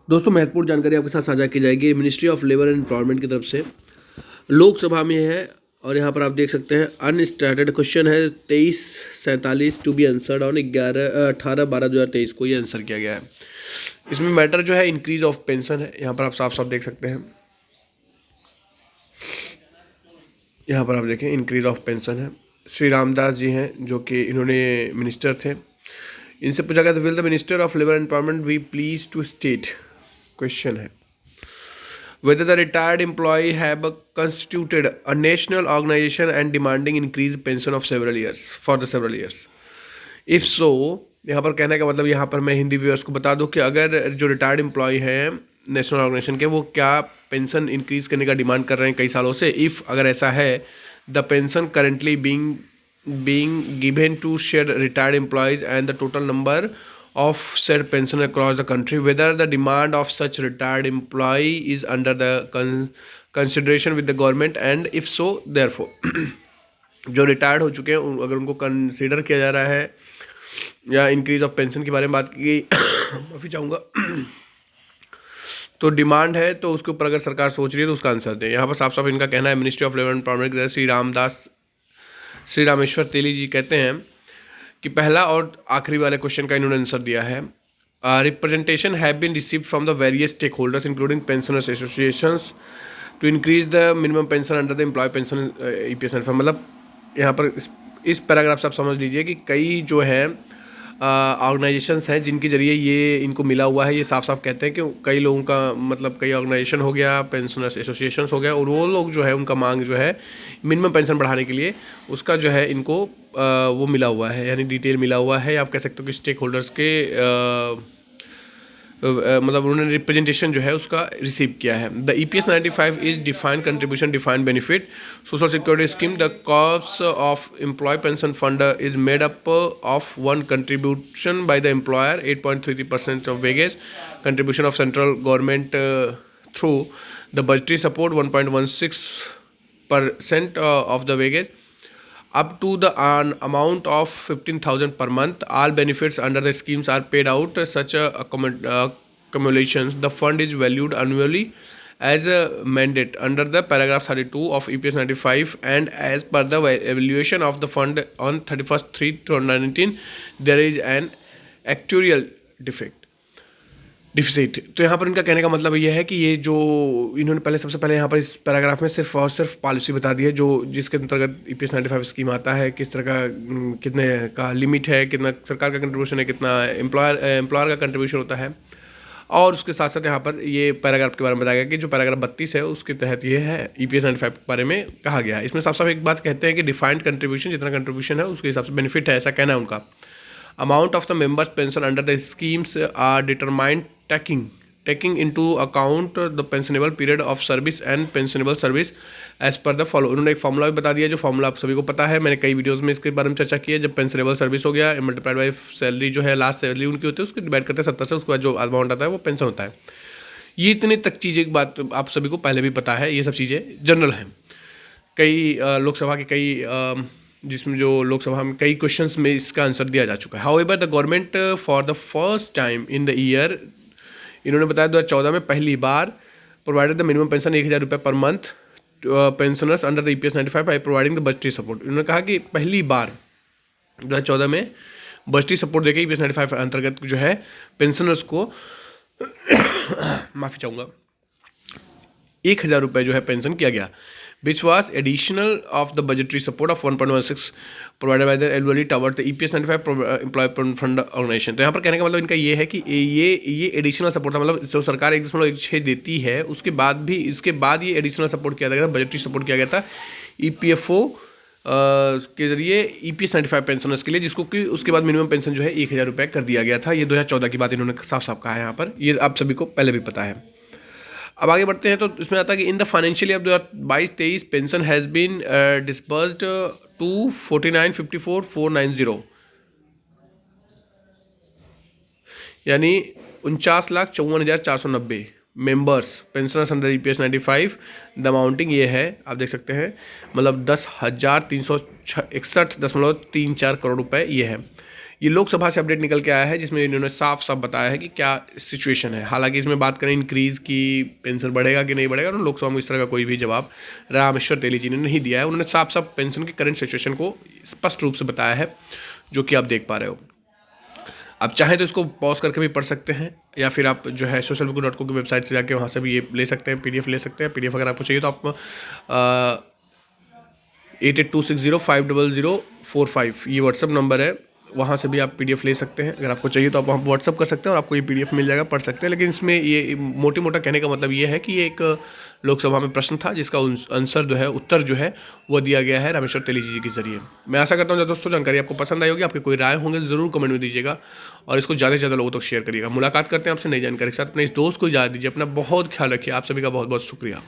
दोस्तों महत्वपूर्ण जानकारी आपके साथ साझा की जाएगी ministry of labour and employment की तरफ से। लोकसभा में है और यहाँ पर आप देख सकते हैं अनस्टार्टेड क्वेश्चन है 2347 टू बी आंसर्ड ऑन 18/12/2023 को ये आंसर किया गया है। इसमें मैटर जो है इंक्रीज ऑफ पेंशन है। यहाँ पर आप साफ साफ देख सकते हैं, यहाँ पर आप देखें इंक्रीज ऑफ पेंशन है। श्री रामदास जी हैं जो कि इन्होंने मिनिस्टर थे। इनसे पूछा गया था will the minister of labour and employment be please to state, question है whether the retired employee have constituted a national organization and demanding increased pension of several years for the several years. If so, यहाँ पर कहने का मतलब, यहाँ पर मैं Hindi viewers को बता दूं कि अगर जो रिटायर्ड एम्प्लॉय हैं नेशनल ऑर्गेनाइजेशन के, वो क्या पेंशन इंक्रीज करने का डिमांड कर रहे हैं कई सालों से। इफ़ अगर ऐसा है, the pension currently being given to shared retired employees and the total number of said pension across the country, whether the demand of such retired employee is under the consideration with the government, and if so, therefore जो retired हो चुके हैं अगर उनको consider किया जा रहा है या इंक्रीज ऑफ पेंशन के बारे में बात की गई माफ़ी चाहूँगा तो डिमांड है, तो उसके ऊपर अगर सरकार सोच रही है तो उसका आंसर दें। यहाँ पर साफ साफ इनका कहना है ministry of labour and employment के श्री रामेश्वर तेली जी कहते हैं कि पहला और आखिरी वाले क्वेश्चन का इन्होंने आंसर दिया है। Representation have been received from the various stakeholders including pensioners associations to increase the minimum pension under the employee pension EPS fund. मतलब यहाँ पर इस पैराग्राफ से आप समझ लीजिए कि कई जो हैं ऑर्गेनाइजेशंस हैं जिनके जरिए ये इनको मिला हुआ है। ये साफ साफ कहते हैं कि कई लोगों का मतलब कई ऑर्गेनाइजेशन हो गया, पेंशनर्स एसोसिएशंस हो गया, और वो लोग जो है उनका मांग जो है मिनिमम पेंशन बढ़ाने के लिए उसका जो है इनको वो मिला हुआ है, यानी डिटेल मिला हुआ है। आप कह सकते हो कि स्टेक होल्डर्स के मतलब उन्होंने रिप्रेजेंटेशन जो है उसका रिसीव किया है। The EPS 95 is defined contribution defined benefit social security scheme. The cost of employee pension fund is made up of one contribution by the employer 8.33% of wages, contribution of central government through the budgetary support 1.16% of the wages up to the amount of 15,000 per month. All benefits under the schemes are paid out. Such accumulations, the fund is valued annually as a mandate under the paragraph 32 of EPS 95, and as per the evaluation of the fund on 31/3/2019 there is an actuarial deficit. तो यहाँ पर इनका कहने का मतलब ये है कि ये जो इन्होंने सबसे पहले यहाँ पर इस पैराग्राफ में सिर्फ और सिर्फ पॉलिसी बता दी है जो जिसके अंतर्गत EPS 95 स्कीम आता है, किस तरह का कितने का लिमिट है, कितना सरकार का कंट्रीब्यूशन है, कितना एम्प्लॉयर का कंट्रीब्यूशन होता है, और उसके साथ साथ यहाँ पर ये पैराग्राफ के बारे में बताया गया कि जो पैराग्राफ 32 है उसके तहत ये है EPS 95 के बारे में कहा गया है। इसमें साफ साफ एक बात कहते हैं कि डिफाइंड कंट्रीब्यूशन, जितना कंट्रीब्यूशन है उसके हिसाब से बेनिफिट है, ऐसा कहना है उनका। Amount of the members' pension under the schemes are determined taking into account the pensionable period of service and pensionable service as per the follow। उन्होंने एक फॉर्मूला भी बता दिया जो फॉर्मूला आप सभी को पता है, मैंने कई वीडियोस में इसके बारे में चर्चा की है। जब पेंशनेबल सर्विस हो गया मल्टीप्लाइड बाई सैलरी जो है लास्ट सैलरी उनकी होती है उसको डिवाइड करते हैं 70 से, उसके बाद जो अमाउंट आता है वो पेंशन होता है। ये इतनी तक चीज़ें की बात आप सभी को पहले भी पता है, ये सब चीज़ें जनरल हैं। कई लोकसभा के कई जिसमें जो लोकसभा में कई क्वेश्चंस में इसका आंसर दिया जा चुका है। However the government for the first time in the year, इन्होंने बताया 2014 में पहली बार प्रोवाइडेड द मिनिमम पेंशन 1,000 रुपये per month pensioners under the EPS 95 by providing the budgetary support. इन्होंने कहा कि पहली बार 2014 में बजटरी सपोर्ट देके EPS 95 अंतर्गत जो है पेंशनर्स को माफ़ी चाहूँगा 1,000 रुपये जो है पेंशन किया गया, which was additional of the budgetary support of 1.16 provided by the annually toward the EPS 95 employee fund organization। तो यहाँ पर कहने का मतलब इनका ये है कि ये एडिशनल सपोर्ट था, मतलब जो सरकार 1.16 देती है उसके बाद भी इसके बाद ये एडिशनल सपोर्ट किया गया था, बजटरी सपोर्ट किया गया था EPFO के जरिए EPS 95 पेंशनर्स के लिए, जिसको कि उसके बाद मिनिमम पेंशन जो है 1,000 रुपये कर दिया गया था। ये 2014 की बात इन्होंने साफ साफ कहा है यहाँ पर, ये आप सभी को पहले भी पता है। अब आगे बढ़ते हैं तो इसमें आता है कि in the financial year 2022-23 pension has been disbursed to 49,54,490, यानी 49,54,490 members pensioners under EPS 95। The amounting ये है, आप देख सकते हैं, मतलब 10,361.34 करोड़ रुपए ये है। ये लोकसभा से अपडेट निकल के आया है जिसमें इन्होंने साफ साफ बताया है कि क्या सिचुएशन है। हालांकि इसमें बात करें इंक्रीज़ की पेंशन बढ़ेगा कि नहीं बढ़ेगा, तो लोकसभा में इस तरह का कोई भी जवाब रामेश्वर तेली जी ने नहीं दिया है। उन्होंने साफ साफ पेंशन की करंट सिचुएशन को स्पष्ट रूप से बताया है, जो कि आप देख पा रहे हो। आप चाहें तो इसको पॉज करके भी पढ़ सकते हैं, या फिर आप जो है socialbuku.co की वेबसाइट से जाके वहाँ से भी ये ले सकते हैं, PDF ले सकते हैं। PDF अगर आपको चाहिए तो आप 8826050045 ये व्हाट्सअप नंबर है, वहाँ से भी आप PDF ले सकते हैं। अगर आपको चाहिए तो आप वहाँ व्हाट्सअप कर सकते हैं और आपको ये PDF मिल जाएगा, पढ़ सकते हैं। लेकिन इसमें ये मोटी मोटा कहने का मतलब ये है कि ये एक लोकसभा में प्रश्न था जिसका आंसर जो है, उत्तर जो है वो दिया गया है रामेश्वर तेली जी के जरिए। मैं आशा करता हूँ दोस्तों जानकारी आपको पसंद आई होगी। आपके कोई राय होंगे ज़रूर कमेंट में दीजिएगा और इसको ज़्यादा से ज़्यादा लोगों तक शेयर करिएगा। मुलाकात करते हैं आपसे नई जानकारी के साथ। अपने इस दोस्त को इजाज़त दीजिए। अपना बहुत ख्याल रखिए। आप सभी का बहुत बहुत शुक्रिया।